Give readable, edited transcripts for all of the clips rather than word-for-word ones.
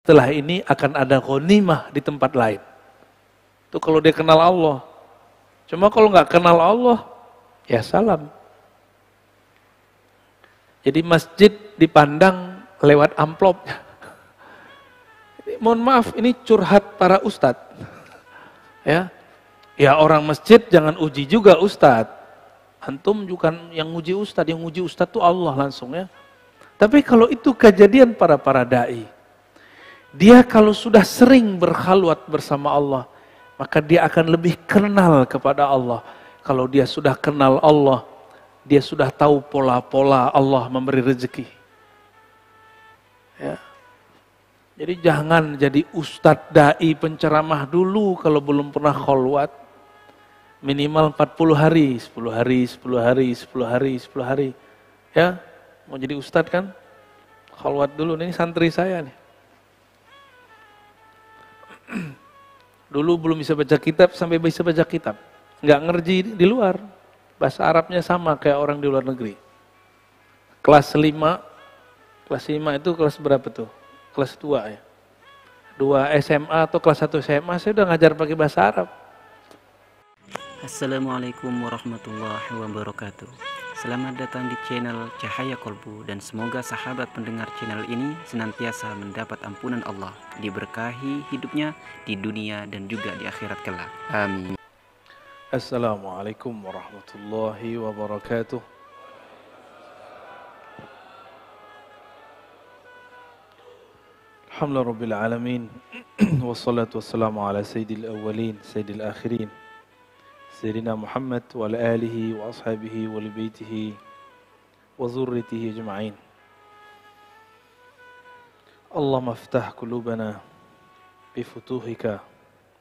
setelah ini akan ada ghanimah di tempat lain. Itu kalau dia kenal Allah. Cuma kalau nggak kenal Allah, ya salam. Jadi masjid dipandang lewat amplopnya. Mohon maaf, ini curhat para ustadz. Ya orang masjid jangan uji juga ustadz. Antum bukan yang nguji ustadz, yang nguji ustadz itu Allah langsung ya. Tapi kalau itu kejadian para da'i, dia kalau sudah sering berkhalwat bersama Allah, maka dia akan lebih kenal kepada Allah. Kalau dia sudah kenal Allah, dia sudah tahu pola-pola Allah memberi rezeki. Ya. Jadi jangan jadi ustadz da'i penceramah dulu kalau belum pernah khalwat. Minimal 40 hari, 10 hari, 10 hari, 10 hari, 10 hari. Ya, mau jadi ustadz kan? Khalwat dulu, ini santri saya nih. Dulu belum bisa baca kitab, sampai bisa baca kitab. Nggak ngerti di luar. Bahasa Arabnya sama kayak orang di luar negeri. Kelas 5 itu kelas berapa tuh? Kelas 2 ya? 2 SMA atau kelas 1 SMA, saya udah ngajar pakai bahasa Arab. Assalamualaikum warahmatullahi wabarakatuh. Selamat datang di channel Cahaya Kolbu, dan semoga sahabat pendengar channel ini senantiasa mendapat ampunan Allah, diberkahi hidupnya di dunia dan juga di akhirat kelak. Amin. Assalamualaikum warahmatullahi wabarakatuh. Alhamdulillah rabbil alamin. Wassalatu wassalamu ala sayyidil awwalin, sayyidil akhirin. Sayyidina Muhammad wa ala alihi wa ashabihi wa li baitihi wa zurriyatihi ajma'in. Allahumma aftah qulubana bi futuhika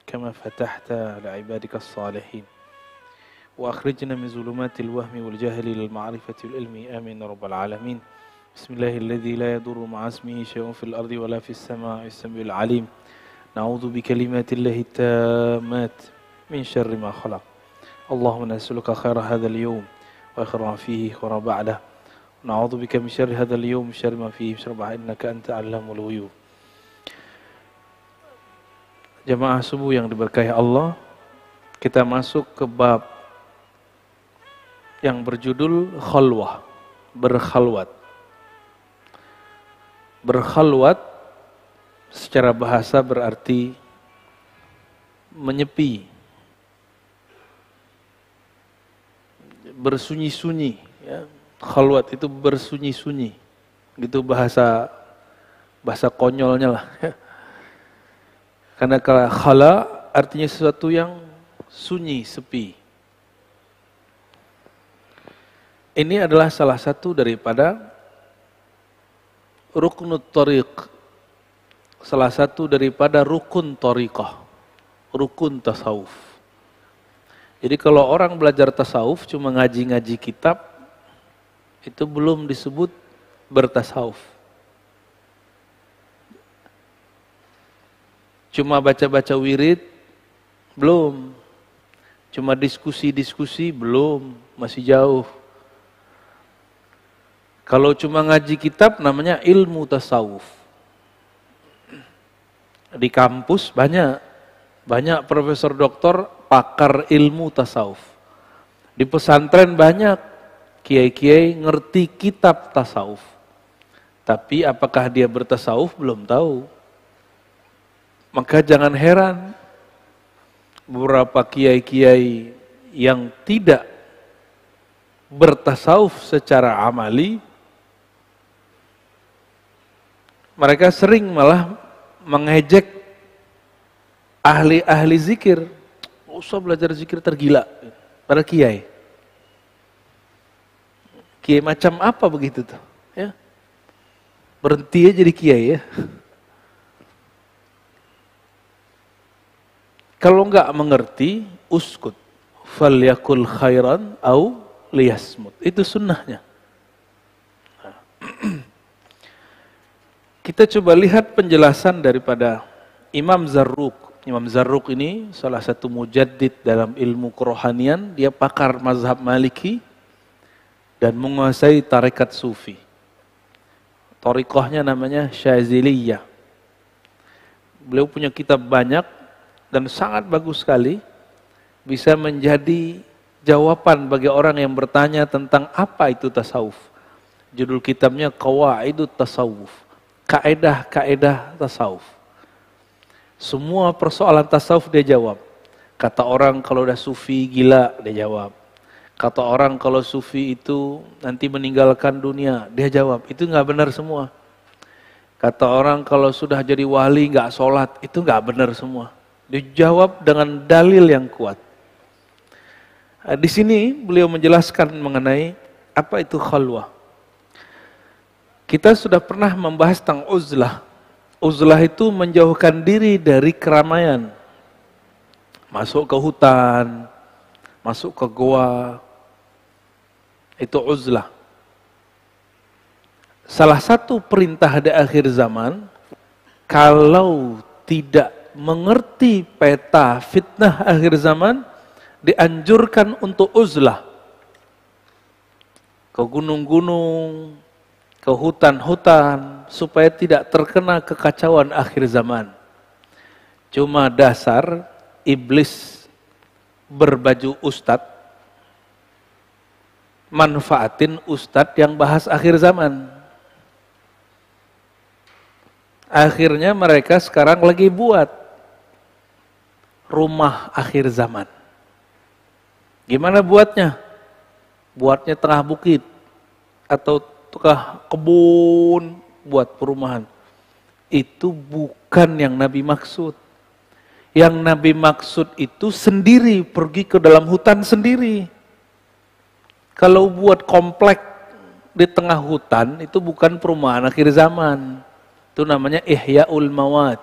kama fatahta ala ibadika as-salihin wa akhrijna min zulumatil wahmi wal jahli lil ma'rifati wal ilmi. Amin ya rabbal alamin. Bismillahilladzi la yadurru ma'a ismihi syai'un fil ardi wa la fis sama'i as-sami'ul 'alim. Na'udzu bi kalimatillahi tammat min syarri ma khalaq. Allahumma nas'aluka khaira hadzal yawm wa khaira ma fihi wa ba'dah. Na'udzu bika min syarri hadzal yawm, syarri ma fihi, syarri innaka anta 'allamul ghuyub. Jamaah subuh yang diberkahi Allah, kita masuk ke bab yang berjudul khalwah, berkhalwat. Berkhalwat secara bahasa berarti menyepi, bersunyi-sunyi, ya. Khalwat itu bersunyi-sunyi, gitu bahasa konyolnya lah. Ya. Karena kalau khala artinya sesuatu yang sunyi, sepi. Ini adalah salah satu daripada ruknut thariq, salah satu daripada rukun thariqah, rukun tasawuf. Jadi kalau orang belajar tasawuf cuma ngaji-ngaji kitab, itu belum disebut bertasawuf. Cuma baca-baca wirid, belum. Cuma diskusi-diskusi, belum, masih jauh. Kalau cuma ngaji kitab namanya ilmu tasawuf. Di kampus banyak profesor doktor pakar ilmu tasawuf. Di pesantren banyak kiai-kiai ngerti kitab tasawuf. Tapi apakah dia bertasawuf belum tahu. Maka jangan heran beberapa kiai-kiai yang tidak bertasawuf secara amali, mereka sering malah mengejek ahli-ahli zikir. Usah belajar zikir, tergila. Para kiai. Kiai macam apa begitu tuh? Ya. Berhenti aja jadi kiai ya. Kalau enggak mengerti, uskut. Falyakul khairan au liyasmut. Itu sunnahnya. Kita coba lihat penjelasan daripada Imam Zarruq. Imam Zarruq ini salah satu mujaddid dalam ilmu kerohanian. Dia pakar mazhab Maliki dan menguasai tarekat Sufi. Thariqahnya namanya Syaziliyah. Beliau punya kitab banyak dan sangat bagus sekali, bisa menjadi jawaban bagi orang yang bertanya tentang apa itu tasawuf. Judul kitabnya Qawaidut Tasawuf, kaedah-kaedah tasawuf. Semua persoalan tasawuf dia jawab. Kata orang kalau udah sufi gila, dia jawab. Kata orang kalau sufi itu nanti meninggalkan dunia, dia jawab. Itu nggak benar semua. Kata orang kalau sudah jadi wali nggak sholat, itu nggak benar semua. Dijawab dengan dalil yang kuat. Di sini beliau menjelaskan mengenai apa itu khalwah. Kita sudah pernah membahas tentang uzlah. Uzlah itu menjauhkan diri dari keramaian. Masuk ke hutan, masuk ke goa. Itu uzlah. Salah satu perintah di akhir zaman, kalau tidak mengerti peta fitnah akhir zaman, dianjurkan untuk uzlah. Ke gunung-gunung, ke hutan-hutan, supaya tidak terkena kekacauan akhir zaman. Cuma dasar iblis berbaju ustadz, manfaatin ustadz yang bahas akhir zaman. Akhirnya mereka sekarang lagi buat rumah akhir zaman. Gimana buatnya? Buatnya tengah bukit atau tengah kebun buat perumahan. Itu bukan yang Nabi maksud. Yang Nabi maksud itu sendiri, pergi ke dalam hutan sendiri. Kalau buat komplek di tengah hutan, itu bukan perumahan akhir zaman. Itu namanya ihya'ul mawat.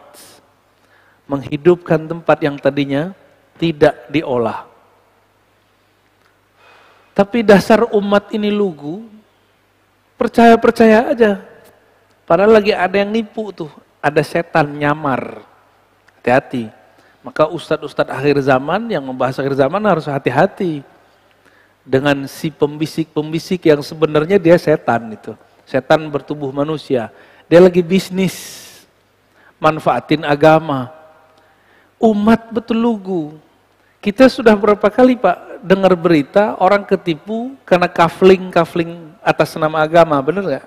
Menghidupkan tempat yang tadinya tidak diolah. Tapi dasar umat ini lugu, percaya-percaya aja. Padahal lagi ada yang nipu tuh, ada setan nyamar. Hati-hati. Maka ustadz-ustadz akhir zaman yang membahas akhir zaman harus hati-hati dengan si pembisik-pembisik yang sebenarnya dia setan itu. Setan bertubuh manusia. Dia lagi bisnis, manfaatin agama. Umat betul lugu. Kita sudah berapa kali Pak dengar berita orang ketipu karena kafling atas nama agama, benar nggak?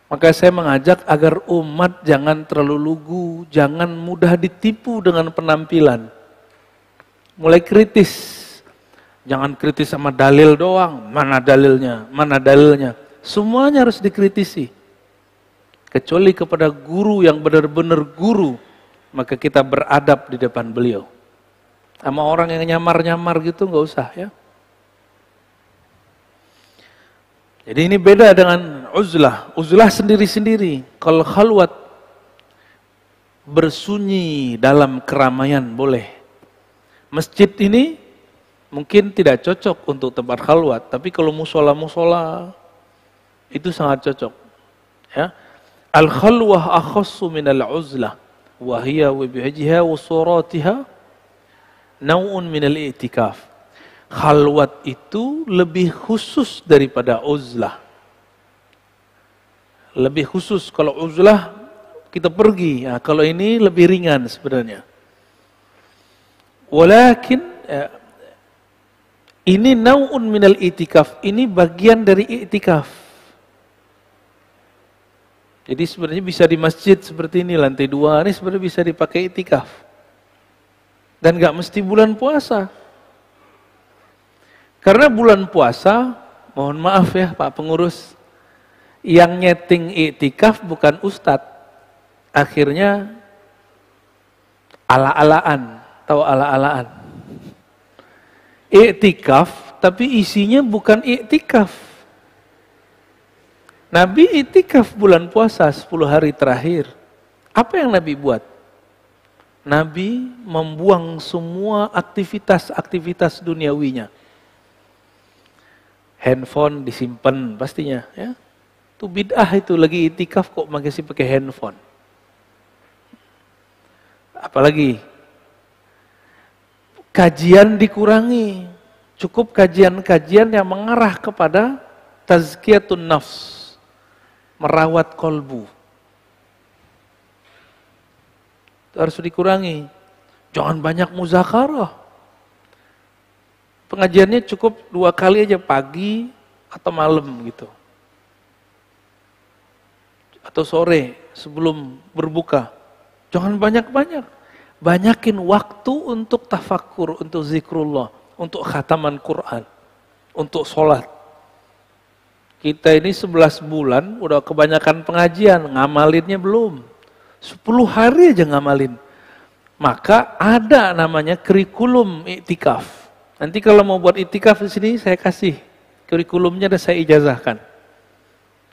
Maka saya mengajak agar umat jangan terlalu lugu, jangan mudah ditipu dengan penampilan. Mulai kritis. Jangan kritis sama dalil doang, mana dalilnya. Semuanya harus dikritisi. Kecuali kepada guru yang benar-benar guru, maka kita beradab di depan beliau. Sama orang yang nyamar-nyamar gitu nggak usah ya. Jadi ini beda dengan uzlah. Uzlah sendiri-sendiri. Kalau khalwat bersunyi dalam keramaian boleh. Masjid ini mungkin tidak cocok untuk tempat khalwat, tapi kalau musola-musola itu sangat cocok. Ya. Al-khalwah akhassu minal uzlah wa hiya wa bihajha wa suratiha nau'un minal i'tikaf. Khalwat itu lebih khusus daripada uzlah. Lebih khusus. Kalau uzlah kita pergi, ya, kalau ini lebih ringan sebenarnya. Walakin ini nau'un minal i'tikaf, ini bagian dari i'tikaf. Jadi sebenarnya bisa di masjid seperti ini, lantai 2, ini sebenarnya bisa dipakai i'tikaf. Dan gak mesti bulan puasa. Karena bulan puasa, mohon maaf ya Pak Pengurus, yang nyeting i'tikaf bukan ustadz. Akhirnya ala-alaan, tahu ala-alaan. I'tikaf, tapi isinya bukan i'tikaf. Nabi i'tikaf bulan puasa 10 hari terakhir. Apa yang Nabi buat? Nabi membuang semua aktivitas duniawinya. Handphone disimpan pastinya, ya. Itu bid'ah itu, lagi i'tikaf kok masih pakai handphone. Apalagi kajian dikurangi. Cukup kajian-kajian yang mengarah kepada tazkiyatun nafs, merawat kolbu. Itu harus dikurangi. Jangan banyak muzakarah. Pengajiannya cukup 2 kali aja, pagi atau malam gitu. Atau sore sebelum berbuka. Jangan banyak-banyak. Banyakin waktu untuk tafakkur, untuk zikrullah, untuk khataman Quran, untuk sholat. Kita ini 11 bulan udah kebanyakan pengajian, ngamalinnya belum. 10 hari aja ngamalin. Maka ada namanya kurikulum iktikaf. Nanti kalau mau buat iktikaf di sini saya kasih kurikulumnya, dan saya ijazahkan.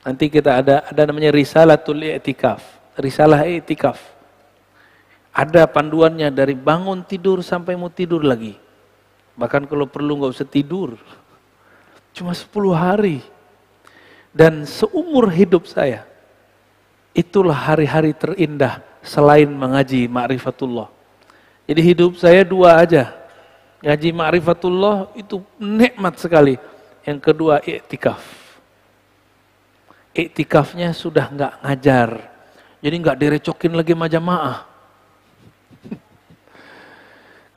Nanti kita ada namanya risalatul iktikaf, risalah iktikaf. Ada panduannya dari bangun tidur sampai mau tidur lagi. Bahkan kalau perlu nggak usah tidur. Cuma 10 hari. Dan seumur hidup saya, itulah hari-hari terindah selain mengaji ma'rifatullah. Jadi hidup saya 2 aja. Ngaji ma'rifatullah itu nikmat sekali. Yang kedua iktikaf. Iktikafnya sudah nggak ngajar. Jadi nggak direcokin lagi sama jamaah.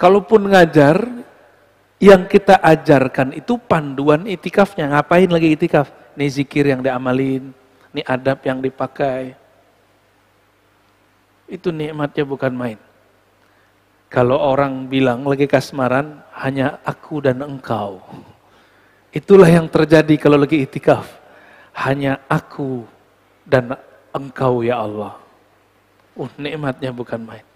Kalaupun ngajar, yang kita ajarkan itu panduan iktikafnya. Ngapain lagi iktikaf? Ini zikir yang diamalin, ini adab yang dipakai. Itu nikmatnya bukan main. Kalau orang bilang lagi kasmaran, hanya aku dan engkau. Itulah yang terjadi kalau lagi iktikaf. Hanya aku dan engkau ya Allah. Nikmatnya bukan main.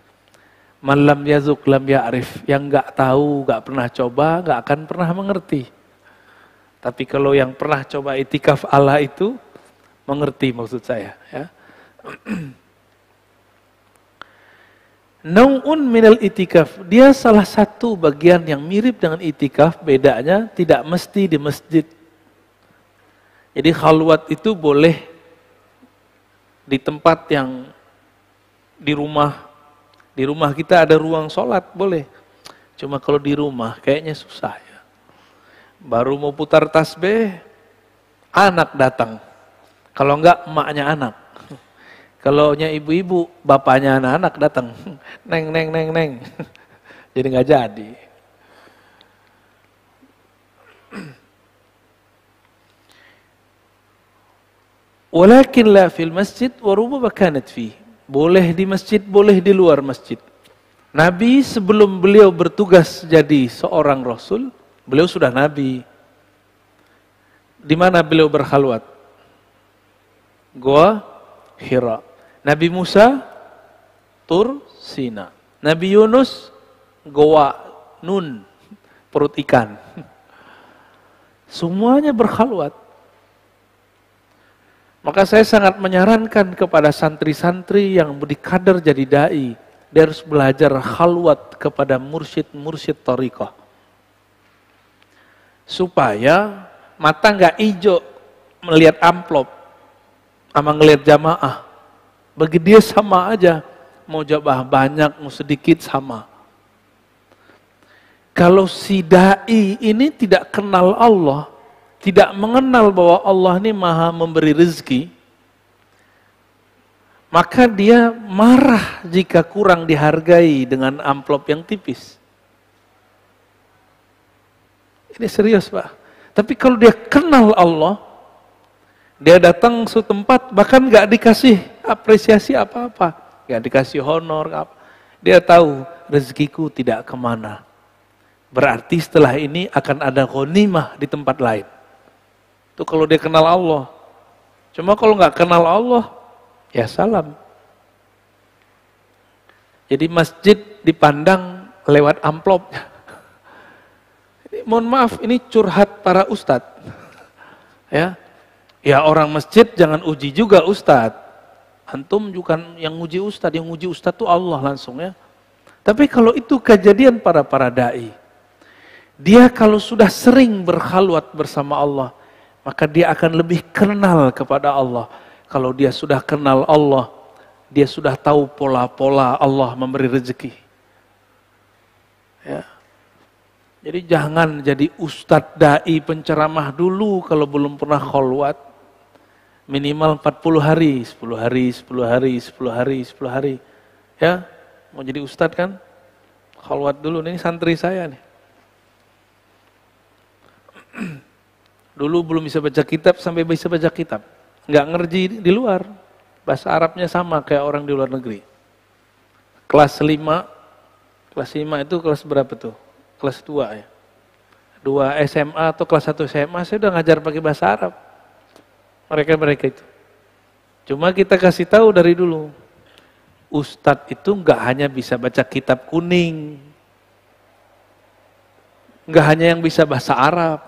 Man lam yazuk lam ya'rif. Yang enggak tahu, enggak pernah coba, enggak akan pernah mengerti. Tapi kalau yang pernah coba iktikaf Allah itu, mengerti maksud saya. Ya. Nau'un minal itikaf, dia salah satu bagian yang mirip dengan itikaf, bedanya tidak mesti di masjid. Jadi khalwat itu boleh di tempat yang di rumah kita ada ruang sholat, boleh. Cuma kalau di rumah kayaknya susah ya. Baru mau putar tasbih, anak datang. Kalau enggak emaknya anak. Kalau nya ibu-ibu, bapaknya anak-anak datang. Neng. Jadi nggak jadi. Walakin la fil masjid wa rubama kanat fi. Boleh di masjid, boleh di luar masjid. Nabi sebelum beliau bertugas jadi seorang rasul, beliau sudah nabi. Di mana beliau berkhalwat? Gua Hira. Nabi Musa, Tur Sina. Nabi Yunus, Goa Nun, perut ikan. Semuanya berkhalwat. Maka saya sangat menyarankan kepada santri-santri yang berkader jadi dai, dia harus belajar khalwat kepada mursyid-mursyid thariqah. Supaya mata nggak hijau melihat amplop sama ngelihat jamaah. Bagi dia sama aja, mau jamaah banyak, mau sedikit sama. Kalau si dai ini tidak kenal Allah, tidak mengenal bahwa Allah ini maha memberi rezeki, maka dia marah jika kurang dihargai dengan amplop yang tipis. Ini serius Pak. Tapi kalau dia kenal Allah, dia datang suatu tempat bahkan nggak dikasih apresiasi apa-apa, nggak dikasih honor, apa. Dia tahu rezekiku tidak kemana. Berarti setelah ini akan ada ghanimah di tempat lain. Itu kalau dia kenal Allah. Cuma kalau nggak kenal Allah, ya salam. Jadi masjid dipandang lewat amplopnya. Mohon maaf, ini curhat para ustadz. Ya orang masjid jangan uji juga ustadz. Antum bukan yang uji ustadz, yang uji ustadz itu Allah langsung ya. Tapi kalau itu kejadian para dai, dia kalau sudah sering berkhalwat bersama Allah, maka dia akan lebih kenal kepada Allah. Kalau dia sudah kenal Allah, dia sudah tahu pola-pola Allah memberi rezeki. Ya. Jadi jangan jadi ustadz dai penceramah dulu kalau belum pernah khalwat. Minimal 40 hari, 10 hari. Ya. mau jadi ustadz kan, khalwat dulu, ini santri saya nih. Dulu belum bisa baca kitab sampai bisa baca kitab. Nggak ngerti di luar. Bahasa Arabnya sama kayak orang di luar negeri. Kelas 5 itu kelas berapa tuh? Kelas 2 ya. 2 SMA atau kelas 1 SMA saya udah ngajar pakai bahasa Arab. Mereka itu. Cuma kita kasih tahu dari dulu. Ustadz itu nggak hanya bisa baca kitab kuning. Nggak hanya yang bisa bahasa Arab.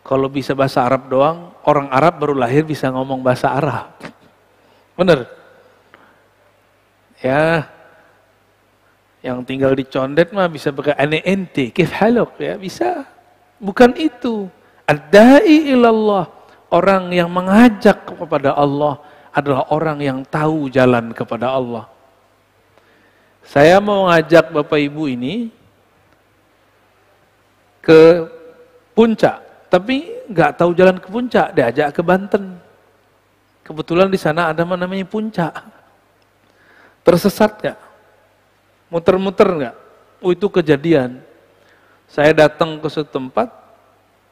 Kalau bisa bahasa Arab doang, orang Arab baru lahir bisa ngomong bahasa Arab. Bener? Ya, yang tinggal di Condet mah bisa pakai ane ente, kif haluk, ya bisa. Bukan itu. Ad-da'i ilallah, orang yang mengajak kepada Allah adalah orang yang tahu jalan kepada Allah. Saya mau ngajak Bapak Ibu ini ke puncak, tapi nggak tahu jalan ke puncak, diajak ke Banten. Kebetulan di sana ada namanya puncak. Tersesat nggak? Muter-muter nggak? Itu kejadian. Saya datang ke suatu tempat,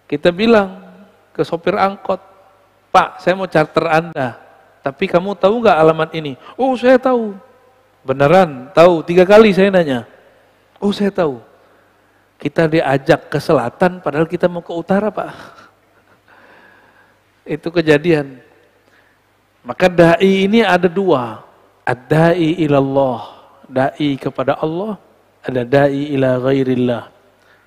kita bilang ke sopir angkot, Pak, saya mau charter Anda, tapi kamu tahu nggak alamat ini? Oh, saya tahu. Beneran? Tahu? 3 kali saya nanya. Oh, saya tahu. Kita diajak ke selatan, padahal kita mau ke utara, Pak. Itu kejadian. Maka da'i ini ada 2. Ad-da'i ilallah, da'i kepada Allah, ada da'i ila ghairillah.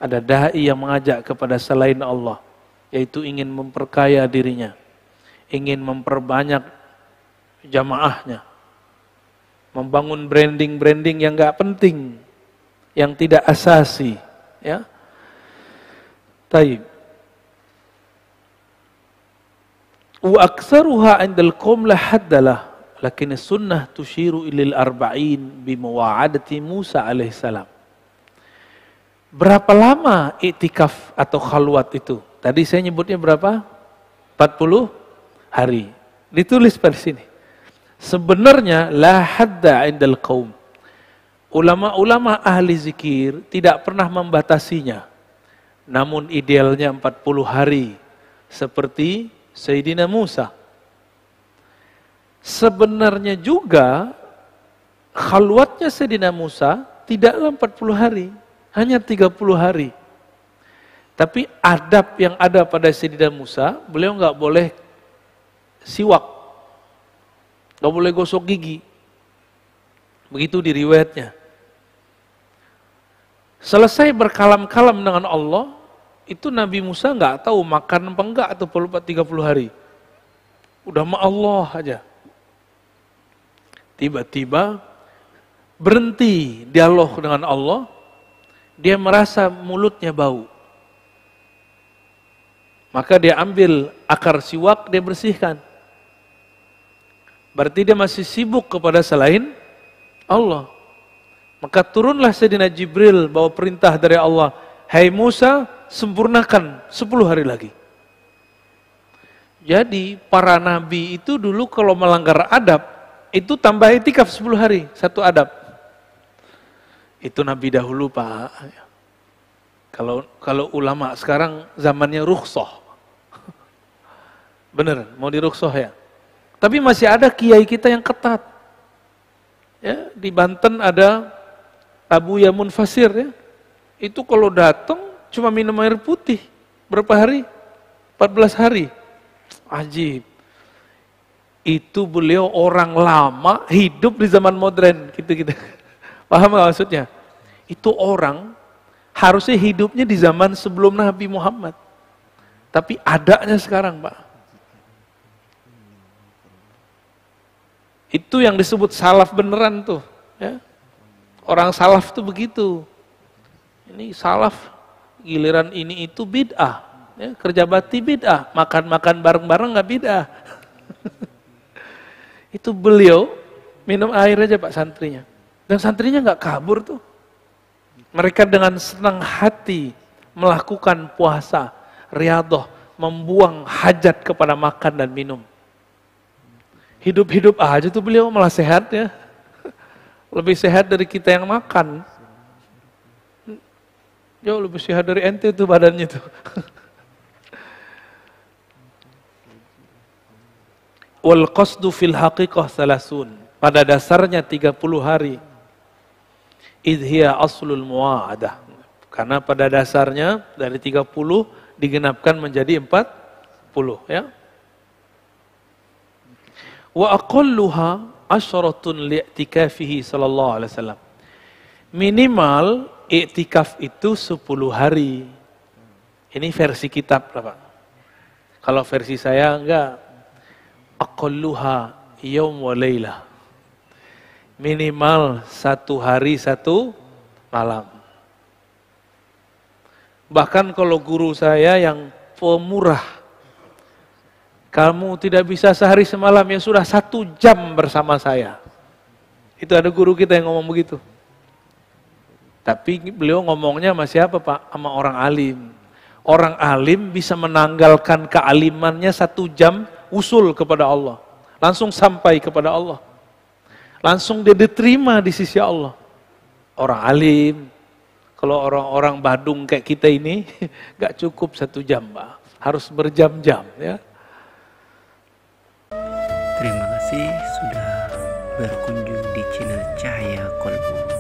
Ada da'i yang mengajak kepada selain Allah, yaitu ingin memperkaya dirinya, ingin memperbanyak jamaahnya, membangun branding-branding yang enggak penting, yang tidak asasi, ya. Taib. Wa aktsaruha 'indal qaum la haddalah, lakin sunnah tushiru ilal arba'in bi muwa'adati Musa alaihissalam. Berapa lama iktikaf atau khalwat itu? Tadi saya nyebutnya berapa? 40 hari. Ditulis pada sini. Sebenarnya la hadda 'indal qaum. Ulama-ulama ahli zikir tidak pernah membatasinya. Namun idealnya 40 hari seperti Sayyidina Musa. Sebenarnya juga khalwatnya Sayyidina Musa tidaklah 40 hari, hanya 30 hari. Tapi adab yang ada pada Sayyidina Musa, beliau nggak boleh siwak, nggak boleh gosok gigi. Begitu di riwayatnya. Selesai berkalam-kalam dengan Allah, itu Nabi Musa nggak tahu makan apa enggak atau 30 hari. Udah sama Allah aja. Tiba-tiba berhenti dialog dengan Allah, dia merasa mulutnya bau. Maka dia ambil akar siwak, dia bersihkan. Berarti dia masih sibuk kepada selain Allah. Maka turunlah Sayyidina Jibril bawa perintah dari Allah, hai Musa, sempurnakan 10 hari lagi. Jadi para nabi itu dulu kalau melanggar adab, itu tambah itikaf 10 hari, 1 adab. Itu nabi dahulu, Pak. Kalau ulama sekarang zamannya rukhsah. Bener, mau dirukhsah ya. Tapi masih ada kiai kita yang ketat. Ya, di Banten ada Abu Yamun Fasir ya. Itu kalau datang cuma minum air putih. Berapa hari? 14 hari. Ajib. Itu beliau orang lama hidup di zaman modern. Gitu-gitu. Paham gak maksudnya? Itu orang harusnya hidupnya di zaman sebelum Nabi Muhammad. Tapi adanya sekarang, Pak. Itu yang disebut salaf beneran tuh. Ya. Orang salaf tuh begitu. Ini salaf, giliran ini itu bid'ah. Ya, kerja bakti bid'ah. Makan-makan bareng-bareng gak bid'ah. Itu beliau minum air aja Pak santrinya. Dan santrinya gak kabur tuh. Mereka dengan senang hati melakukan puasa, riyadhah, membuang hajat kepada makan dan minum. Hidup-hidup aja tuh beliau malah sehat ya. Lebih sehat dari kita yang makan. Jauh lebih sehat dari ente tuh badannya tuh. Wal qasdu fil haqiqah salasun. Pada dasarnya 30 hari. Idhiya aslul muwa'adah. Karena pada dasarnya dari 30 digenapkan menjadi 40. Ya. Wa aqalluha asyaratun li'tikafihi sallallahu alaihi wasallam. Minimal i'tikaf itu 10 hari. Ini versi kitab, Pak. Kalau versi saya enggak. Aqalluha yaum wa laylah. Minimal 1 hari 1 malam. Bahkan kalau guru saya yang pemurah, kamu tidak bisa sehari semalam, ya sudah 1 jam bersama saya. Itu ada guru kita yang ngomong begitu. Tapi beliau ngomongnya sama siapa, Pak? Sama orang alim. Orang alim bisa menanggalkan kealimannya 1 jam usul kepada Allah. Langsung sampai kepada Allah. Langsung dia diterima di sisi Allah. Orang alim. Kalau orang-orang Badung kayak kita ini, gak cukup 1 jam, Pak. Harus berjam-jam, ya. Terima kasih sudah berkunjung di channel Cahaya Kolbu.